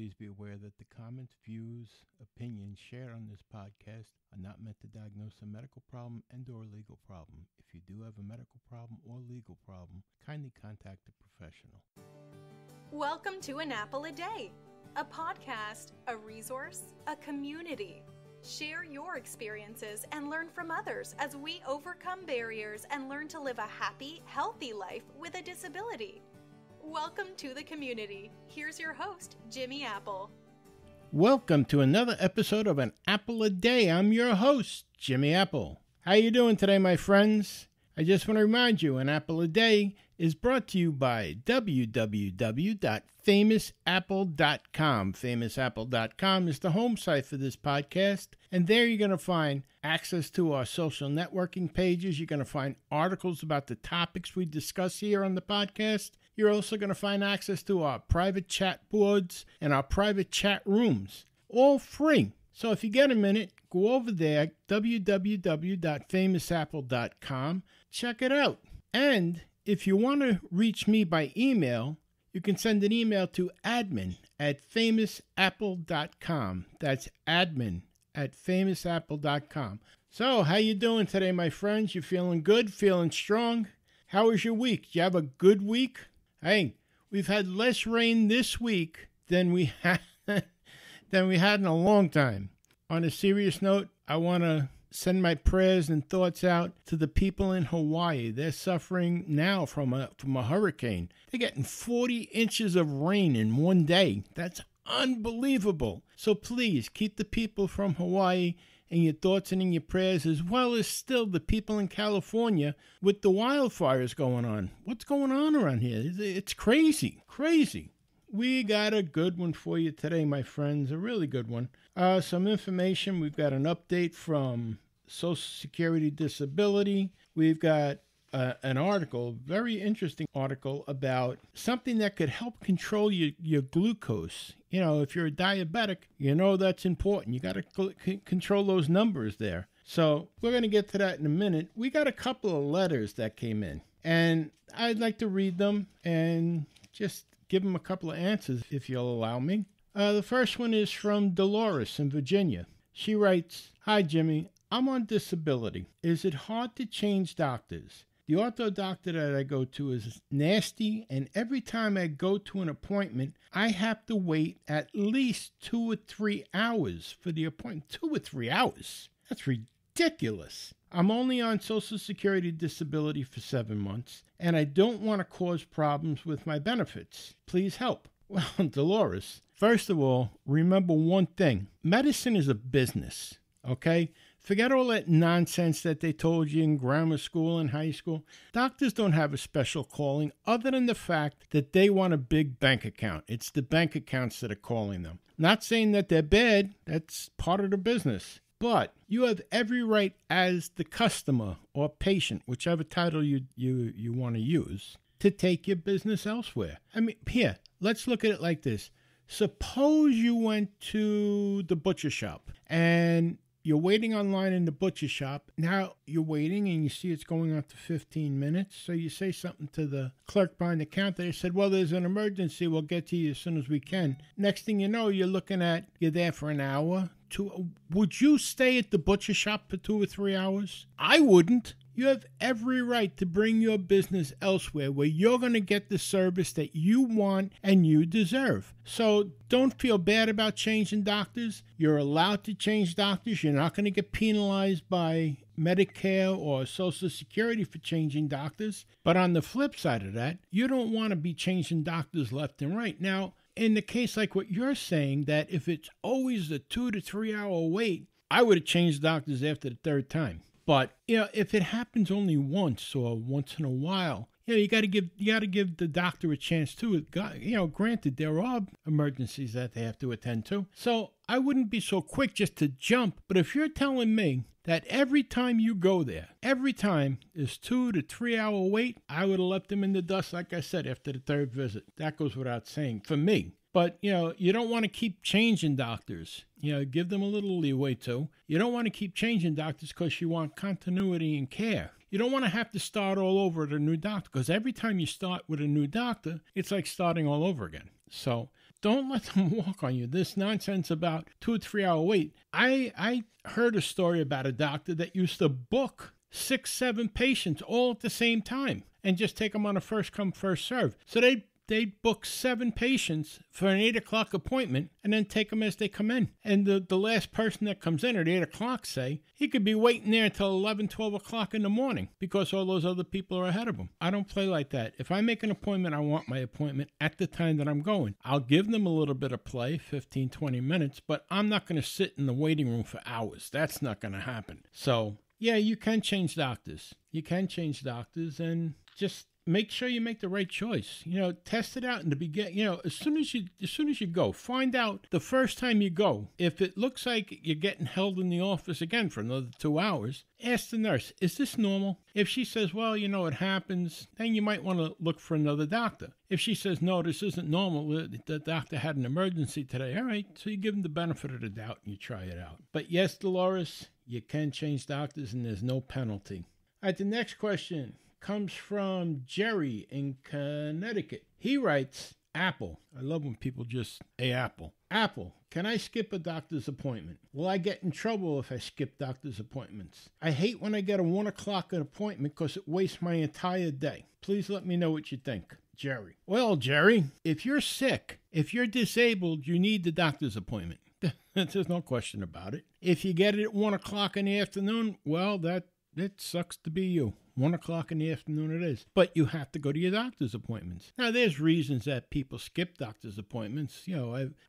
Please be aware that the comments, views, opinions shared on this podcast are not meant to diagnose a medical problem and/or legal problem. If you do have a medical problem or legal problem, kindly contact a professional. Welcome to An Apple a Day, a podcast, a resource, a community. Share your experiences and learn from others as we overcome barriers and learn to live a happy, healthy life with a disability. Welcome to the community. Here's your host, Jimmy Apple. Welcome to another episode of An Apple a Day. I'm your host, Jimmy Apple. How you doing today, my friends? I just want to remind you, An Apple a Day is brought to you by www.famousapple.com. Famousapple.com is the home site for this podcast, and there you're going to find access to our social networking pages. You're going to find articles about the topics we discuss here on the podcast. You're also going to find access to our private chat boards and our private chat rooms, all free. So if you get a minute, go over there, www.famousapple.com, check it out. And if you want to reach me by email, you can send an email to admin@famousapple.com. That's admin@famousapple.com. So how you doing today, my friends? You feeling good? Feeling strong? How was your week? Did you have a good week? Hey, we've had less rain this week than we had in a long time. On a serious note, I want to send my prayers and thoughts out to the people in Hawaii. They're suffering now from a hurricane. They're getting 40 inches of rain in one day. That's unbelievable. So please keep the people from Hawaii in your thoughts and in your prayers, as well as still the people in California with the wildfires going on. What's going on around here? It's crazy. We got a good one for you today, my friends, a really good one. Some information. We've got an update from Social Security Disability. We've got an article, very interesting article, about something that could help control your glucose. You know, if you're a diabetic, you know that's important. You got to control those numbers there. So we're going to get to that in a minute. We got a couple of letters that came in, and I'd like to read them and just give them a couple of answers, if you'll allow me. The first one is from Dolores in Virginia. She writes, "Hi, Jimmy. I'm on disability. Is it hard to change doctors? The ortho doctor that I go to is nasty, and every time I go to an appointment, I have to wait at least 2 or 3 hours for the appointment. 2 or 3 hours? That's ridiculous. I'm only on Social Security Disability for 7 months, and I don't want to cause problems with my benefits. Please help." Well, Dolores, first of all, remember one thing. Medicine is a business, okay? Forget all that nonsense that they told you in grammar school and high school. Doctors don't have a special calling other than the fact that they want a big bank account. It's the bank accounts that are calling them. Not saying that they're bad. That's part of the business. But you have every right as the customer or patient, whichever title you want to use, to take your business elsewhere. I mean, here, let's look at it like this. Suppose you went to the butcher shop and you're waiting online in the butcher shop. Now you're waiting and you see it's going on to 15 minutes. So you say something to the clerk behind the counter. They said, "Well, there's an emergency. We'll get to you as soon as we can." Next thing you know, you're there for an hour. Would you stay at the butcher shop for 2 or 3 hours? I wouldn't. You have every right to bring your business elsewhere where you're going to get the service that you want and you deserve. So don't feel bad about changing doctors. You're allowed to change doctors. You're not going to get penalized by Medicare or Social Security for changing doctors. But on the flip side of that, you don't want to be changing doctors left and right. Now, in the case like what you're saying, that if it's always a 2 to 3 hour wait, I would have changed doctors after the third time. But, if it happens only once or once in a while, you got to give the doctor a chance too. Granted, there are emergencies that they have to attend to. So I wouldn't be so quick just to jump. But if you're telling me that every time you go there, every time is 2 to 3 hour wait, I would have left them in the dust, like I said, after the third visit. That goes without saying for me. But, you don't want to keep changing doctors. Give them a little leeway too. You don't want to keep changing doctors because you want continuity in care. You don't want to have to start all over at a new doctor, because every time you start with a new doctor, it's like starting all over again. So don't let them walk on you. This nonsense about 2 or 3 hour wait. I heard a story about a doctor that used to book 6, 7 patients all at the same time and just take them on a first come, first serve. So they'd book 7 patients for an 8 o'clock appointment and then take them as they come in. And the last person that comes in at 8 o'clock, say, he could be waiting there until 11, 12 o'clock in the morning because all those other people are ahead of him. I don't play like that. If I make an appointment, I want my appointment at the time that I'm going. I'll give them a little bit of play, 15, 20 minutes, but I'm not going to sit in the waiting room for hours. That's not going to happen. So, yeah, you can change doctors. You can change doctors and just make sure you make the right choice. Test it out in the beginning. As soon as you go, find out the first time you go. If it looks like you're getting held in the office again for another 2 hours, ask the nurse, is this normal? If she says, well, it happens, then you might want to look for another doctor. If she says, no, this isn't normal, the doctor had an emergency today, all right, so you give them the benefit of the doubt and you try it out. But yes, Dolores, you can change doctors and there's no penalty. All right, the next question comes from Jerry in Connecticut. He writes, Apple. I love when people just say Apple. Apple, can I skip a doctor's appointment? Will I get in trouble if I skip doctor's appointments? I hate when I get a 1 o'clock appointment because it wastes my entire day. Please let me know what you think. Jerry. Well, Jerry, if you're sick, if you're disabled, you need the doctor's appointment. There's no question about it. If you get it at 1 o'clock in the afternoon, well, it sucks to be you. 1 o'clock in the afternoon it is. But you have to go to your doctor's appointments. Now, there's reasons that people skip doctor's appointments.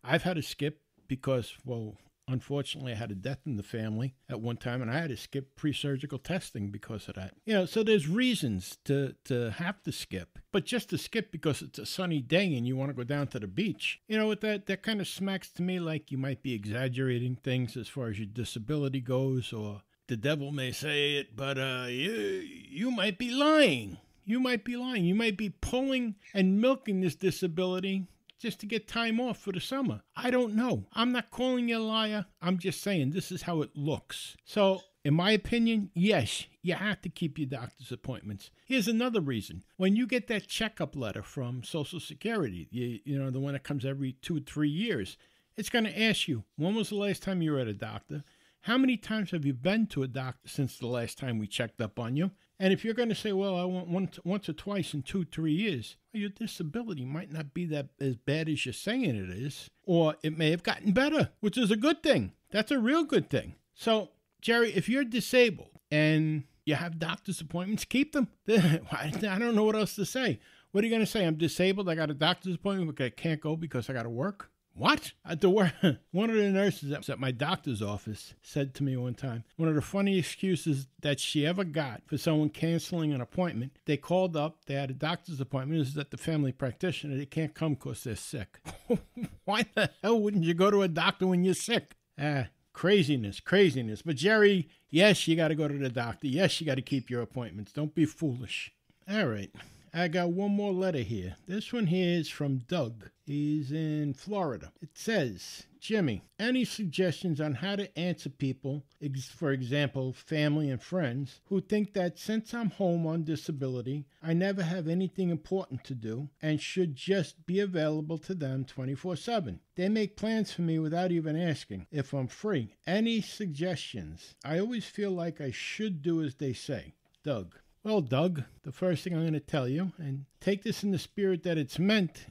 I've had to skip because, well, unfortunately, I had a death in the family at one time, and I had to skip pre-surgical testing because of that. So there's reasons to have to skip. But just to skip because it's a sunny day and you want to go down to the beach, that kind of smacks to me like you might be exaggerating things as far as your disability goes, or the devil may say it, but you might be lying. You might be lying. You might be pulling and milking this disability just to get time off for the summer. I don't know. I'm not calling you a liar. I'm just saying this is how it looks. So, in my opinion, yes, you have to keep your doctor's appointments. Here's another reason. When you get that checkup letter from Social Security, the one that comes every 2 or 3 years, it's going to ask you, when was the last time you were at a doctor? How many times have you been to a doctor since the last time we checked up on you? And if you're going to say, well, I went once or twice in 2 or 3 years, well, your disability might not be that as bad as you're saying it is, or it may have gotten better, which is a good thing. That's a real good thing. So, Jerry, if you're disabled and you have doctor's appointments, keep them. I don't know what else to say. What are you going to say? I'm disabled. I got a doctor's appointment, but I can't go because I got to work. What? One of the nurses at my doctor's office said to me one time, one of the funny excuses that she ever got for someone canceling an appointment, they called up, they had a doctor's appointment, this is at the family practitioner, they can't come because they're sick. Why the hell wouldn't you go to a doctor when you're sick? Craziness. But Jerry, yes, you got to go to the doctor. Yes, you got to keep your appointments. Don't be foolish. All right. I got one more letter here. This one here is from Doug. He's in Florida. It says, Jimmy, any suggestions on how to answer people, for example, family and friends, who think that since I'm home on disability, I never have anything important to do and should just be available to them 24/7. They make plans for me without even asking if I'm free. Any suggestions? I always feel like I should do as they say. Doug. Well, Doug, the first thing I'm going to tell you, and take this in the spirit that it's meant,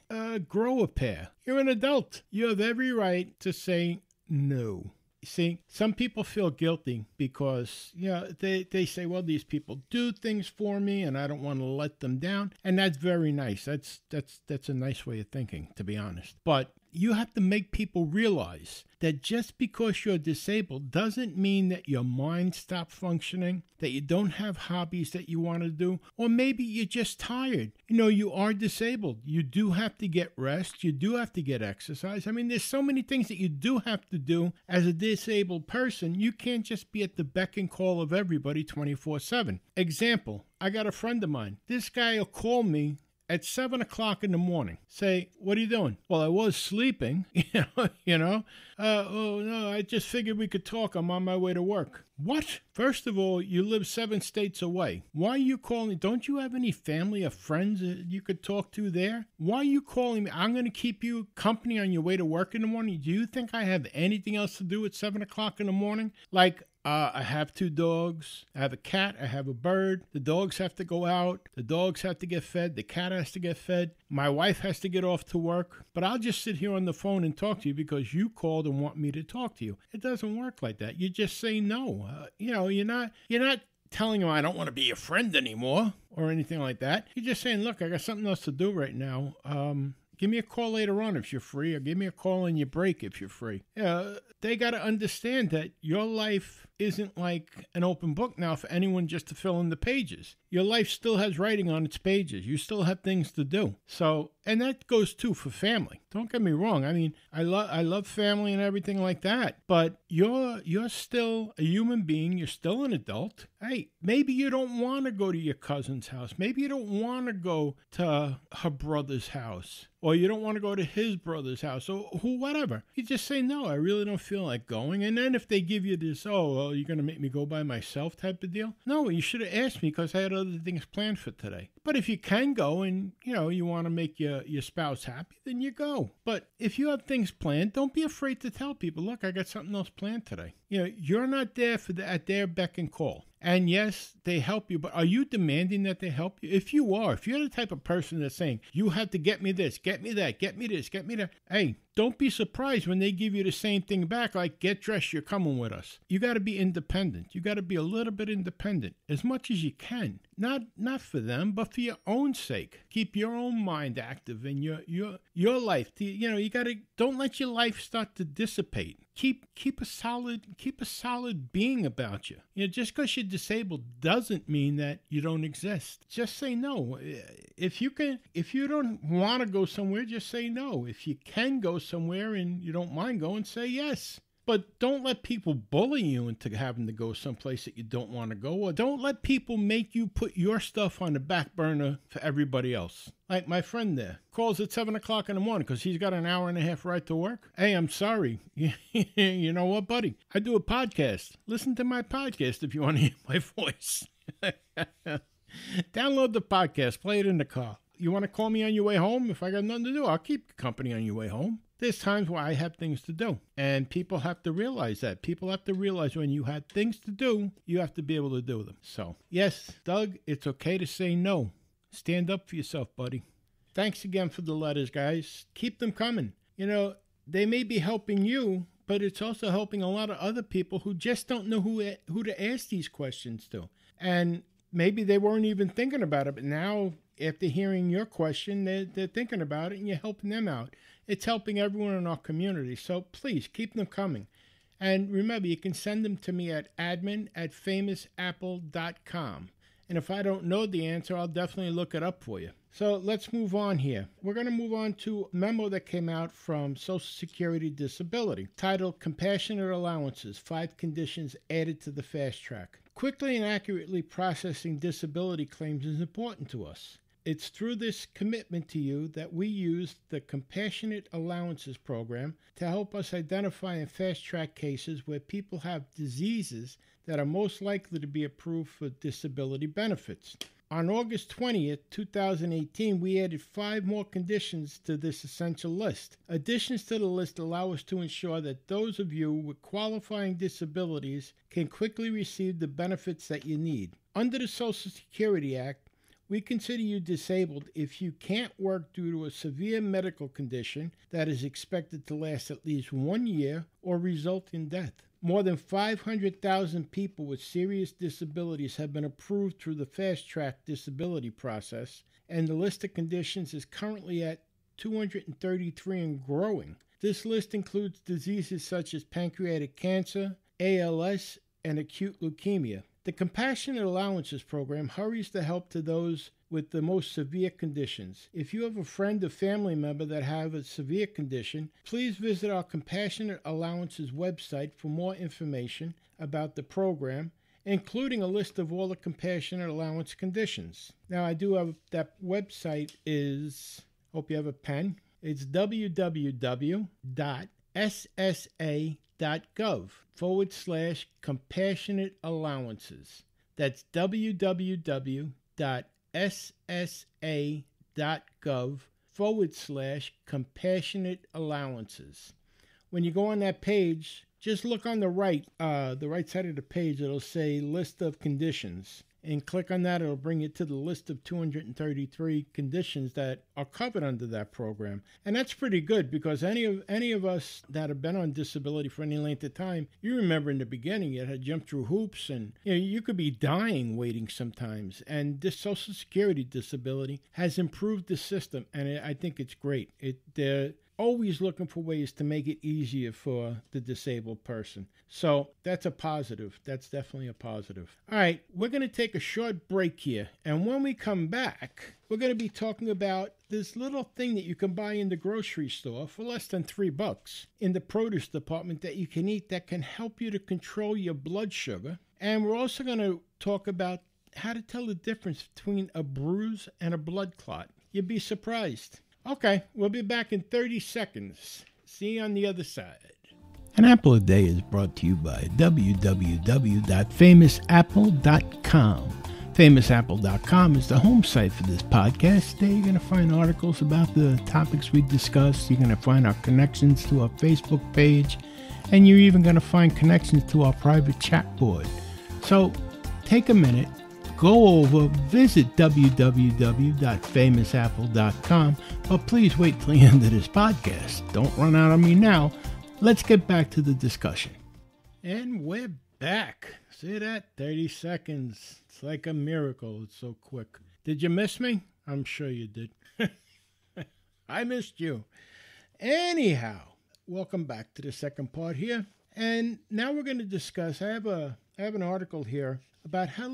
grow a pair. You're an adult. You have every right to say no. You see, some people feel guilty because, they say, well, these people do things for me and I don't want to let them down. And that's very nice. That's a nice way of thinking, to be honest. But you have to make people realize that just because you're disabled doesn't mean that your mind stopped functioning, that you don't have hobbies that you want to do, or maybe you're just tired. You are disabled. You do have to get rest. You do have to get exercise. I mean, there's so many things that you do have to do as a disabled person. You can't just be at the beck and call of everybody 24/7. Example, I got a friend of mine. This guy will call me at 7 o'clock in the morning. Say, what are you doing? Well, I was sleeping, you know. Oh, no, I just figured we could talk. I'm on my way to work. What? First of all, you live 7 states away. Why are you calling? Don't you have any family or friends that you could talk to there? Why are you calling me? I'm going to keep you company on your way to work in the morning. Do you think I have anything else to do at 7 o'clock in the morning? Like, I have 2 dogs. I have a cat. I have a bird. The dogs have to go out. The dogs have to get fed. The cat has to get fed. My wife has to get off to work. But I'll just sit here on the phone and talk to you because you called and want me to talk to you. It doesn't work like that. You just say no. You're not telling them I don't want to be your friend anymore or anything like that. You're just saying, look, I got something else to do right now. Give me a call later on if you're free, or give me a call on your break if you're free. They got to understand that your life isn't like an open book now for anyone just to fill in the pages. Your life still has writing on its pages. You still have things to do. So, and that goes too for family. Don't get me wrong. I mean, I love family and everything like that. But you're still a human being. You're still an adult. Hey, maybe you don't want to go to your cousin's house. Maybe you don't want to go to her brother's house. Or you don't want to go to his brother's house, or whatever. You just say, no, I really don't feel like going. And then if they give you this, oh, well, you're going to make me go by myself type of deal. No, you should have asked me because I had other things planned for today. But if you can go and, you want to make your spouse happy, then you go. But if you have things planned, don't be afraid to tell people, look, I got something else planned today. You're not there at their beck and call. And yes, they help you, but are you demanding that they help you? If you're the type of person that's saying, you have to get me this, get me that, get me this, get me that. Hey, don't be surprised when they give you the same thing back, like, get dressed, you're coming with us. You got to be independent. You got to be a little bit independent, as much as you can. Not for them, but for your own sake. Keep your own mind active in your life. Don't let your life start to dissipate. Keep a solid being about you. Just because you're disabled doesn't mean that you don't exist. Just say no. If you don't want to go somewhere, just say no. If you can go somewhere and you don't mind going, say yes. But don't let people bully you into having to go someplace that you don't want to go, or don't let people make you put your stuff on the back burner for everybody else. Like my friend there calls at 7 o'clock in the morning because he's got an hour and a half ride to work. Hey, I'm sorry. You know what, buddy? I do a podcast. Listen to my podcast if you want to hear my voice. Download the podcast. Play it in the car. You want to call me on your way home? If I got nothing to do, I'll keep you company on your way home. There's times where I have things to do, and people have to realize that. People have to realize when you have things to do, you have to be able to do them. So, yes, Doug, it's okay to say no. Stand up for yourself, buddy. Thanks again for the letters, guys. Keep them coming. They may be helping you, but it's also helping a lot of other people who just don't know who to ask these questions to. And maybe they weren't even thinking about it, but now, after hearing your question, they're thinking about it, and you're helping them out. It's helping everyone in our community. So please keep them coming. And remember, you can send them to me at admin@famousapple.com. And if I don't know the answer, I'll definitely look it up for you. So let's move on here. We're going to move on to a memo that came out from Social Security Disability titled Compassionate Allowances, 5 Conditions Added to the Fast Track. Quickly and accurately processing disability claims is important to us. It's through this commitment to you that we use the Compassionate Allowances Program to help us identify and fast-track cases where people have diseases that are most likely to be approved for disability benefits. On August 20th, 2018, we added 5 more conditions to this essential list. Additions to the list allow us to ensure that those of you with qualifying disabilities can quickly receive the benefits that you need. Under the Social Security Act, we consider you disabled if you can't work due to a severe medical condition that is expected to last at least 1 year or result in death. More than 500,000 people with serious disabilities have been approved through the fast-track disability process, and the list of conditions is currently at 233 and growing. This list includes diseases such as pancreatic cancer, ALS, and acute leukemia. The Compassionate Allowances Program hurries the help to those with the most severe conditions. If you have a friend or family member that have a severe condition, please visit our Compassionate Allowances website for more information about the program including a list of all the compassionate allowance conditions. Now, I do have that website is, hope you have a pen, it's www.ssa.gov/compassionate allowances. That's www.ssa.gov/compassionate allowances. When you go on that page, just look on the right side of the page. It'll say list of conditions. And click on that. It'll bring you to the list of 233 conditions that are covered under that program. And that's pretty good because any of us that have been on disability for any length of time, you remember in the beginning you had to jump through hoops and you could be dying waiting sometimes. And this Social Security disability has improved the system, and I think it's great. They're always looking for ways to make it easier for the disabled person. So that's a positive. That's definitely a positive. All right, we're going to take a short break here. And when we come back, we're going to be talking about this little thing that you can buy in the grocery store for less than $3 in the produce department that you can eat that can help you to control your blood sugar. And we're also going to talk about how to tell the difference between a bruise and a blood clot. You'd be surprised. Okay, we'll be back in 30 seconds. See you on the other side. An Apple a Day is brought to you by www.famousapple.com. Famousapple.com is the home site for this podcast. There you're going to find articles about the topics we discussed. You're going to find our connections to our Facebook page. And you're even going to find connections to our private chat board. So take a minute. Go over, visit www.famousapple.com, but please wait till the end of this podcast. Don't run out on me now. Let's get back to the discussion. And we're back. See that? 30 seconds. It's like a miracle. It's so quick. Did you miss me? I'm sure you did. I missed you. Anyhow, welcome back to the second part here. And now we're going to discuss, I have an article here about how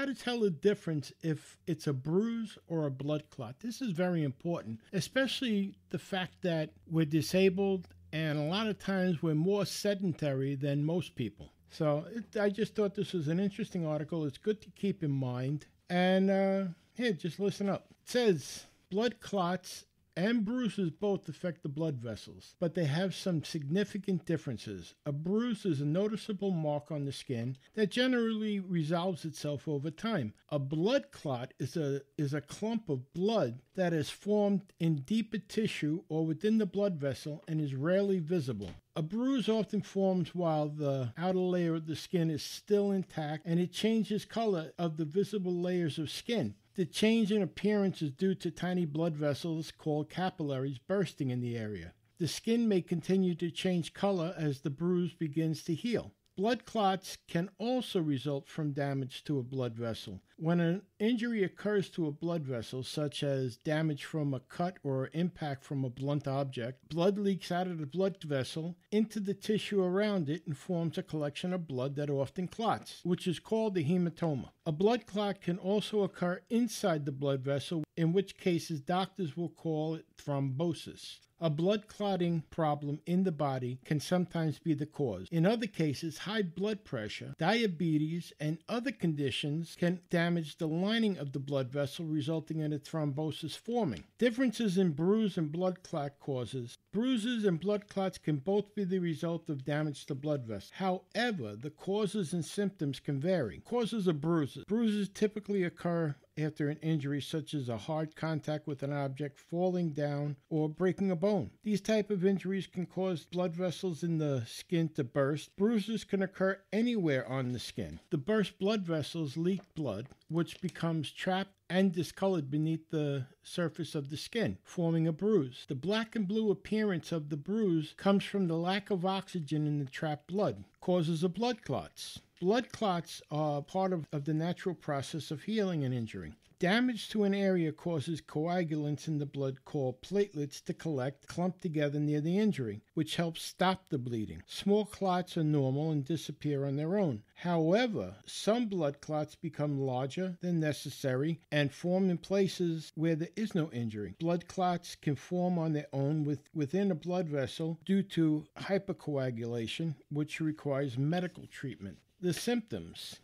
to tell the difference if it's a bruise or a blood clot. This is very important, especially the fact that we're disabled and a lot of times we're more sedentary than most people. So I just thought this was an interesting article. It's good to keep in mind. And here, just listen up. It says blood clots and bruises both affect the blood vessels, but they have some significant differences. A bruise is a noticeable mark on the skin that generally resolves itself over time. A blood clot is a clump of blood that is formed in deeper tissue or within the blood vessel and is rarely visible. A bruise often forms while the outer layer of the skin is still intact, and it changes color of the visible layers of skin. The change in appearance is due to tiny blood vessels called capillaries bursting in the area. The skin may continue to change color as the bruise begins to heal. Blood clots can also result from damage to a blood vessel. When an injury occurs to a blood vessel, such as damage from a cut or impact from a blunt object, blood leaks out of the blood vessel into the tissue around it and forms a collection of blood that often clots, which is called a hematoma. A blood clot can also occur inside the blood vessel, in which cases doctors will call it thrombosis. A blood clotting problem in the body can sometimes be the cause. In other cases, high blood pressure, diabetes, and other conditions can damage the lining of the blood vessel, resulting in a thrombosis forming. Differences in bruise and blood clot causes. Bruises and blood clots can both be the result of damage to blood vessels. However, the causes and symptoms can vary. Causes of bruises. Bruises typically occur after an injury such as a hard contact with an object, falling down, or breaking a bone. These type of injuries can cause blood vessels in the skin to burst. Bruises can occur anywhere on the skin. The burst blood vessels leak blood, which becomes trapped and discolored beneath the surface of the skin, forming a bruise. The black and blue appearance of the bruise comes from the lack of oxygen in the trapped blood. Causes of blood clots. Blood clots are part of the natural process of healing an injury. Damage to an area causes coagulants in the blood called platelets to clump together near the injury, which helps stop the bleeding. Small clots are normal and disappear on their own. However, some blood clots become larger than necessary and form in places where there is no injury. Blood clots can form on their own within a blood vessel due to hypercoagulation, which requires medical treatment. The symptoms.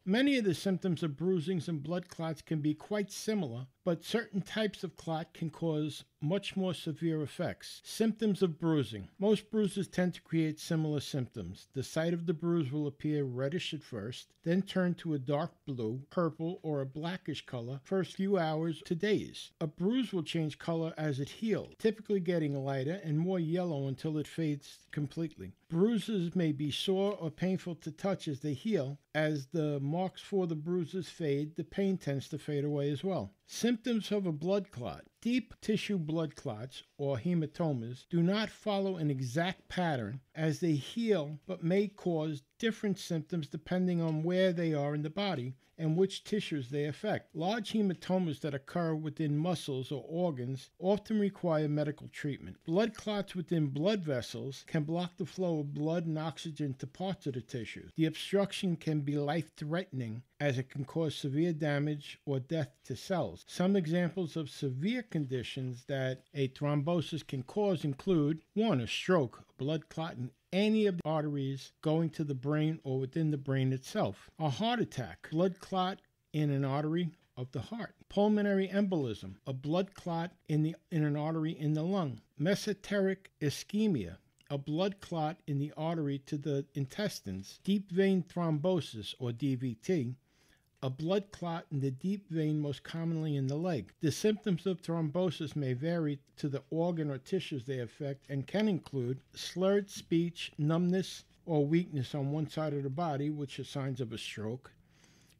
Many of the symptoms of bruisings and blood clots can be quite similar, but certain types of clot can cause much more severe effects. Symptoms of bruising. Most bruises tend to create similar symptoms. The site of the bruise will appear reddish at first, then turn to a dark blue, purple, or a blackish color first few hours to days. A bruise will change color as it heals, typically getting lighter and more yellow until it fades completely. Bruises may be sore or painful to touch as they heal. As the marks for the bruises fade, the pain tends to fade away as well. Symptoms of a blood clot. Deep tissue blood clots, or hematomas, do not follow an exact pattern as they heal, but may cause different symptoms depending on where they are in the body and which tissues they affect. Large hematomas that occur within muscles or organs often require medical treatment. Blood clots within blood vessels can block the flow of blood and oxygen to parts of the tissue. The obstruction can be life-threatening as it can cause severe damage or death to cells. Some examples of severe conditions that a thrombosis can cause include 1. A stroke, a blood clot in any of the arteries going to the brain or within the brain itself. A heart attack, blood clot in an artery of the heart. Pulmonary embolism, a blood clot in an artery in the lung. Mesenteric ischemia, a blood clot in the artery to the intestines. Deep vein thrombosis, or DVT, a blood clot in the deep vein, most commonly in the leg. The symptoms of thrombosis may vary to the organ or tissues they affect and can include slurred speech, numbness or weakness on one side of the body, which are signs of a stroke,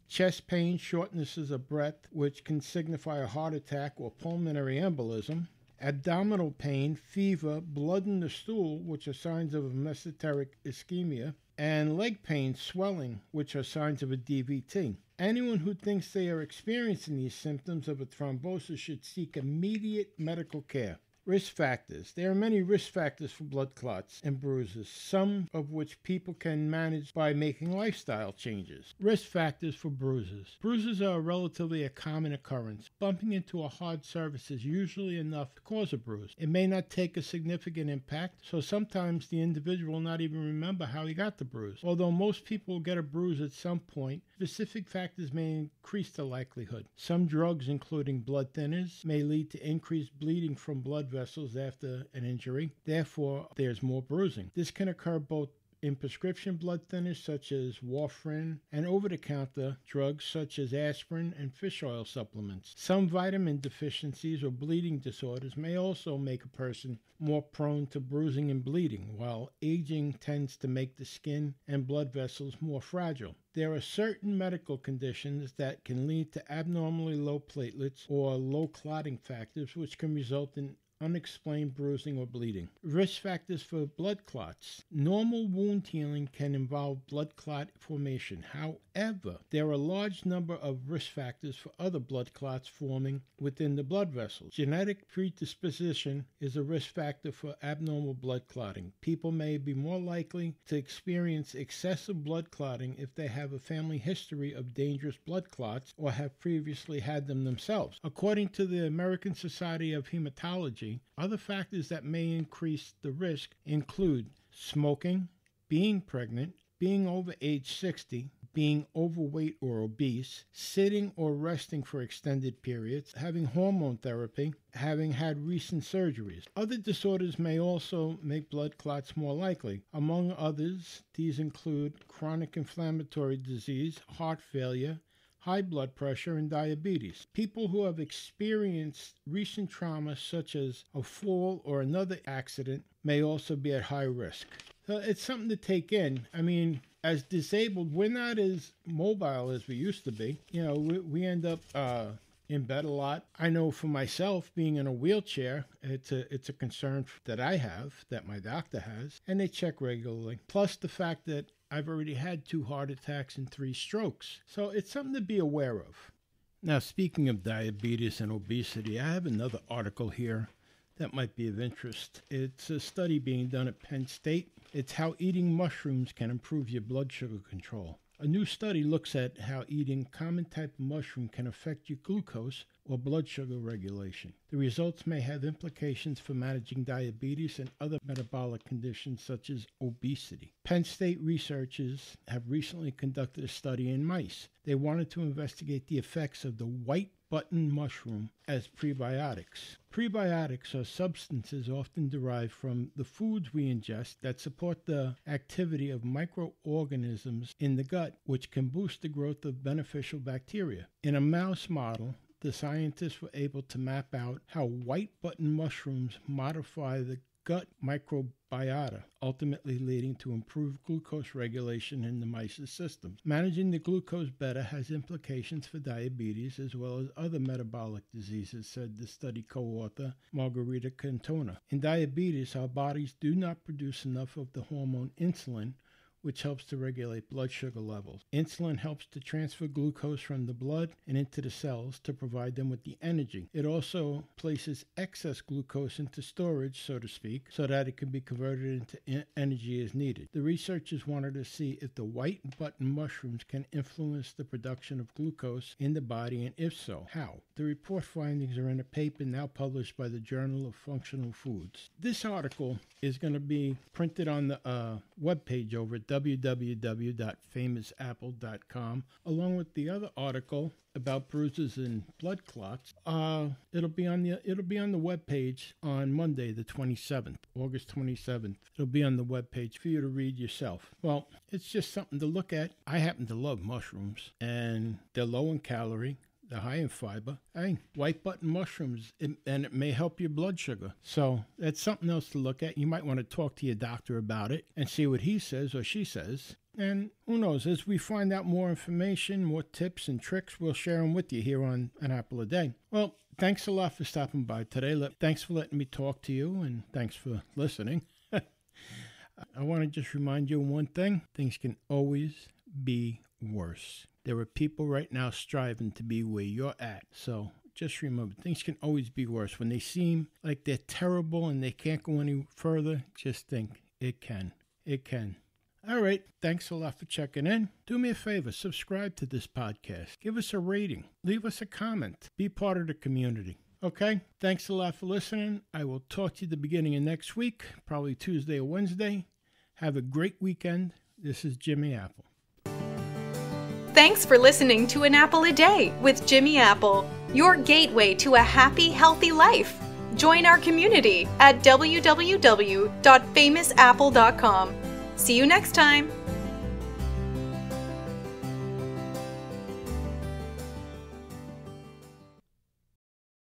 chest pain, shortnesses of breath, which can signify a heart attack or pulmonary embolism, abdominal pain, fever, blood in the stool, which are signs of a mesenteric ischemia, and leg pain, swelling, which are signs of a DVT. Anyone who thinks they are experiencing these symptoms of a thrombosis should seek immediate medical care. Risk factors. There are many risk factors for blood clots and bruises, some of which people can manage by making lifestyle changes. Risk factors for bruises. Bruises are relatively a common occurrence. Bumping into a hard surface is usually enough to cause a bruise. It may not take a significant impact, so sometimes the individual will not even remember how he got the bruise. Although most people will get a bruise at some point, specific factors may increase the likelihood. Some drugs, including blood thinners, may lead to increased bleeding from blood vessels after an injury. Therefore, there's more bruising. This can occur both in prescription blood thinners such as warfarin and over-the-counter drugs such as aspirin and fish oil supplements. Some vitamin deficiencies or bleeding disorders may also make a person more prone to bruising and bleeding, while aging tends to make the skin and blood vessels more fragile. There are certain medical conditions that can lead to abnormally low platelets or low clotting factors, which can result in unexplained bruising or bleeding. Risk factors for blood clots. Normal wound healing can involve blood clot formation. However, there are a large number of risk factors for other blood clots forming within the blood vessels. Genetic predisposition is a risk factor for abnormal blood clotting. People may be more likely to experience excessive blood clotting if they have a family history of dangerous blood clots or have previously had them themselves. According to the American Society of Hematology, other factors that may increase the risk include smoking, being pregnant, being over age 60, being overweight or obese, sitting or resting for extended periods, having hormone therapy, having had recent surgeries. Other disorders may also make blood clots more likely. Among others, these include chronic inflammatory disease, heart failure, high blood pressure, and diabetes. People who have experienced recent trauma, such as a fall or another accident, may also be at high risk. So it's something to take in. I mean, as disabled, we're not as mobile as we used to be. You know, we end up in bed a lot. I know for myself, being in a wheelchair, it's a concern that I have, that my doctor has, and they check regularly. Plus the fact that I've already had 2 heart attacks and 3 strokes. So it's something to be aware of. Now, speaking of diabetes and obesity, I have another article here that might be of interest. It's a study being done at Penn State. It's how eating mushrooms can improve your blood sugar control. A new study looks at how eating common type of mushroom can affect your glucose or blood sugar regulation. The results may have implications for managing diabetes and other metabolic conditions such as obesity. Penn State researchers have recently conducted a study in mice. They wanted to investigate the effects of the white button mushroom as prebiotics. Prebiotics are substances often derived from the foods we ingest that support the activity of microorganisms in the gut, which can boost the growth of beneficial bacteria. In a mouse model, the scientists were able to map out how white button mushrooms modify the gut microbiota, ultimately leading to improved glucose regulation in the mice's systems. Managing the glucose better has implications for diabetes as well as other metabolic diseases, said the study co-author Margarita Cantona. In diabetes, our bodies do not produce enough of the hormone insulin, which helps to regulate blood sugar levels. Insulin helps to transfer glucose from the blood and into the cells to provide them with the energy. It also places excess glucose into storage, so to speak, so that it can be converted into energy as needed. The researchers wanted to see if the white button mushrooms can influence the production of glucose in the body, and if so, how. The report findings are in a paper now published by the Journal of Functional Foods. This article is going to be printed on the webpage over at www.famousapple.com, along with the other article about bruises and blood clots. It'll be on the webpage on Monday, the 27th, August 27th. It'll be on the webpage for you to read yourself. Well, it's just something to look at. I happen to love mushrooms, and they're low in calorie. They're high in fiber. Hey, white button mushrooms, and it may help your blood sugar. So that's something else to look at. You might want to talk to your doctor about it and see what he says or she says. And who knows, as we find out more information, more tips and tricks, we'll share them with you here on An Apple a Day. Well, thanks a lot for stopping by today. Thanks for letting me talk to you, and thanks for listening. I want to just remind you of one thing. Things can always be worse. There are people right now striving to be where you're at. So just remember, things can always be worse. When they seem like they're terrible and they can't go any further, just think, it can. It can. All right. Thanks a lot for checking in. Do me a favor. Subscribe to this podcast. Give us a rating. Leave us a comment. Be part of the community. Okay? Thanks a lot for listening. I will talk to you at the beginning of next week, probably Tuesday or Wednesday. Have a great weekend. This is Jimmy Apple. Thanks for listening to An Apple a Day with Jimmy Apple, your gateway to a happy, healthy life. Join our community at www.famousapple.com. See you next time.